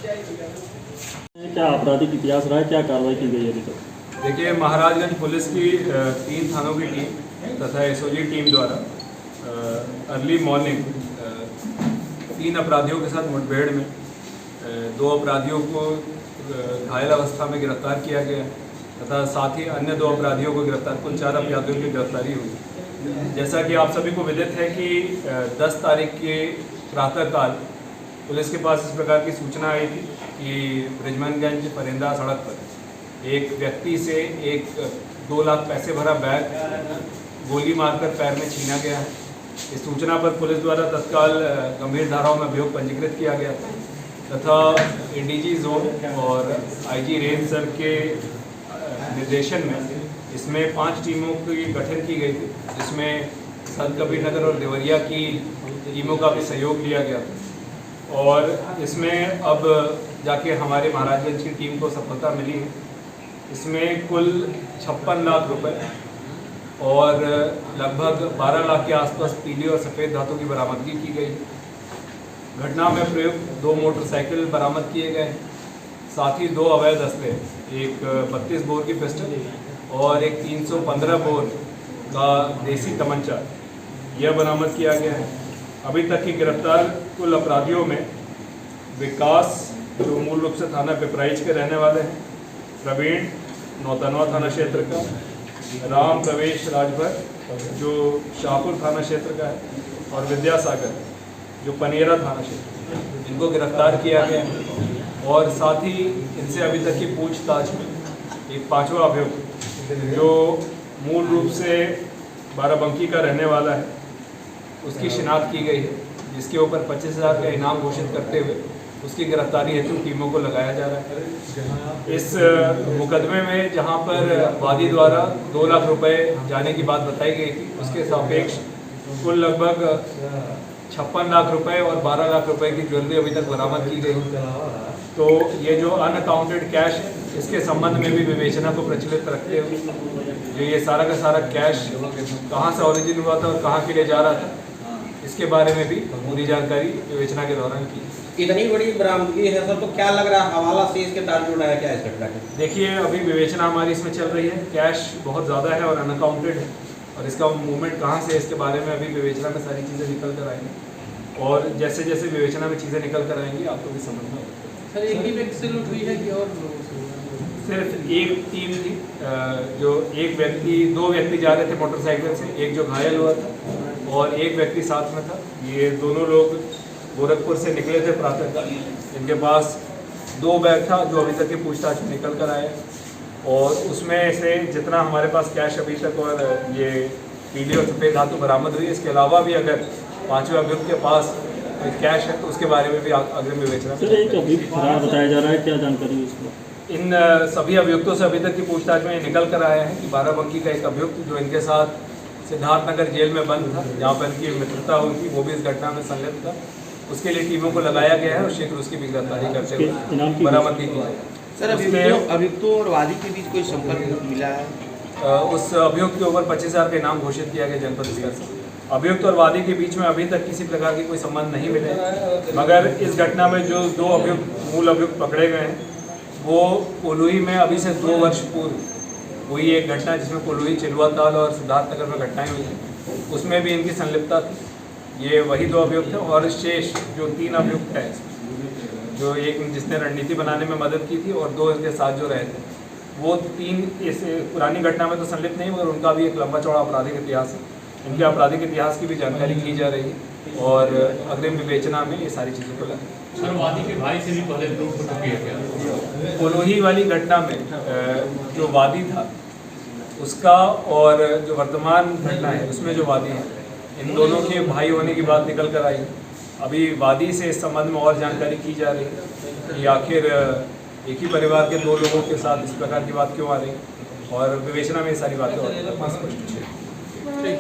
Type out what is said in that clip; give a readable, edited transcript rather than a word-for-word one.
क्या आपराधिक इतिहास रहा है, क्या कार्रवाई की गई है अभी तक? देखिए, महाराजगंज पुलिस की 3 थानों की टीम तथा एसओजी टीम द्वारा अर्ली मॉर्निंग 3 अपराधियों के साथ मुठभेड़ में 2 अपराधियों को घायल अवस्था में गिरफ्तार किया गया तथा साथ ही अन्य 2 अपराधियों को गिरफ्तार, कुल 4 अपराधियों की गिरफ्तारी हुई। जैसा कि आप सभी को विदित है कि 10 तारीख के प्रातःकाल पुलिस के पास इस प्रकार की सूचना आई थी कि बृजमनगंज परिंदा सड़क पर एक व्यक्ति से 2 लाख पैसे भरा बैग गोली मारकर पैर में छीना गया है। इस सूचना पर पुलिस द्वारा तत्काल गंभीर धाराओं में अभियोग पंजीकृत किया गया था तथा एडीजी जोन और आईजी रेंज सर के निर्देशन में इसमें 5 टीमों की गठन की गई थी, जिसमें संत कबीर नगर और देवरिया की टीमों का भी सहयोग लिया गया था और इसमें अब जाके हमारे महाराजगंज की टीम को सफलता मिली है। इसमें कुल 56 लाख रुपए और लगभग 12 लाख के आसपास पीली और सफ़ेद धातु की बरामदगी की गई। घटना में प्रयुक्त 2 मोटरसाइकिल बरामद किए गए, साथ ही 2 अवैध असले, एक 32 बोर की पिस्टल और एक 315 बोर का देसी तमंचा यह बरामद किया गया है। अभी तक की गिरफ्तार कुल अपराधियों में विकास, जो मूल रूप से थाना पिपराइच के रहने वाले हैं, प्रवीण नौतनवा थाना क्षेत्र का, राम प्रवेश राजभर जो शाहपुर थाना क्षेत्र का है और विद्यासागर जो पनेरा थाना क्षेत्र, इनको गिरफ्तार किया गया है। और साथ ही इनसे अभी तक की पूछताछ में एक 5वां अभियुक्त जो मूल रूप से बाराबंकी का रहने वाला है, उसकी शिनाख्त की गई है, जिसके ऊपर 25,000 का इनाम घोषित करते हुए उसकी गिरफ्तारी हेतु टीमों को लगाया जा रहा है। इस मुकदमे में जहां पर वादी द्वारा 2 लाख रुपए जाने की बात बताई गई थी, उसके सापेक्ष कुल लगभग 56 लाख रुपए और 12 लाख रुपए की ज्वेलरी अभी तक बरामद की गई। तो ये जो अनअकाउंटेड कैश है, इसके संबंध में भी विवेचना को प्रचलित रखते हुए जो ये सारा का सारा कैश कहाँ से ओरिजिन हुआ था और कहाँ के लिए जा रहा था, इसके बारे में भी पूरी जानकारी विवेचना के दौरान की। इतनी बड़ी बरामदगी है सर, तो क्या लग रहा है हवाला से इसके तार जुड़ा है क्या इस घटना के? देखिए, अभी विवेचना हमारी इसमें चल रही है। कैश बहुत ज़्यादा है और अनअकाउंटेड है और इसका मूवमेंट कहाँ से है, इसके बारे में अभी विवेचना में सारी चीज़ें निकल कर आएंगी और जैसे जैसे विवेचना में चीज़ें निकल कर आएंगी आपको भी समझ में आएगा। सर, एक ही व्यक्ति से लूट हुई है कि और सिर्फ एक टीम थी, जो 2 व्यक्ति जा रहे थे मोटरसाइकिल से, एक जो घायल हुआ था और एक व्यक्ति साथ में था। ये दोनों लोग गोरखपुर से निकले थे प्रातःकाल। इनके पास 2 बैग था जो अभी तक की पूछताछ में निकल कर आए और उसमें से जितना हमारे पास कैश अभी तक और ये पीली और सफ़ेद धातु बरामद हुई, इसके अलावा भी अगर 5वें अभियुक्त के पास कैश है तो उसके बारे में भी अग्रिम विवेचना। सर, एक अभियुक्त फरार बताया जा रहा है, क्या जानकारी है इसको? इन सभी अभियुक्तों से अभी तक की पूछताछ में निकल कर आया है कि बाराबंकी का एक अभियुक्त जो इनके साथ सिद्धार्थनगर जेल में बंद था, जहाँ पर इनकी मित्रता हुई थी, वो भी इस घटना में संलिप्त था। उसके लिए टीमों को लगाया गया है और शीघ्र उसकी भी गिरफ्तारी करते हुए बरामदगी की जाए। सर, अभियुक्तों और वादी के बीच कोई संपर्क मिला है? उस अभियुक्त के ऊपर 25,000 का इनाम घोषित किया गया जनपद स्तर से। अभियुक्त और वादी के बीच में अभी तक किसी प्रकार की कोई संबंध नहीं मिले, मगर इस घटना में जो 2 अभियुक्त मूल अभियुक्त पकड़े गए हैं वो कोलुई में अभी से 2 वर्ष पूर्व हुई एक घटना जिसमें कोलुई, चिलवाताल और सिद्धार्थनगर में घटनाएं हुई थी, उसमें भी इनकी संलिप्तता थी। ये वही 2 अभियुक्त हैं और शेष जो 3 अभियुक्त हैं, जो एक जिसने रणनीति बनाने में मदद की थी और 2 इसके साथ जो रहे थे, वो 3 इस पुरानी घटना में तो संलिप्त नहीं, मगर उनका भी एक लंबा चौड़ा आपराधिक इतिहास है। इनके आपराधिक इतिहास की भी जानकारी की जा रही है और अग्रिम विवेचना में ये सारी चीज़ों को लाए। सर, वादी के भाई से भी पहले लूट हो चुकी है क्या? कोलोही वाली घटना में जो वादी था उसका और जो वर्तमान घटना है उसमें जो वादी है, इन दोनों के भाई होने की बात निकल कर आई। अभी वादी से इस संबंध में और जानकारी की जा रही है कि आखिर एक ही परिवार के 2 लोगों के साथ इस प्रकार की बात क्यों आ रही, और विवेचना में ये सारी बातें और स्पष्ट है।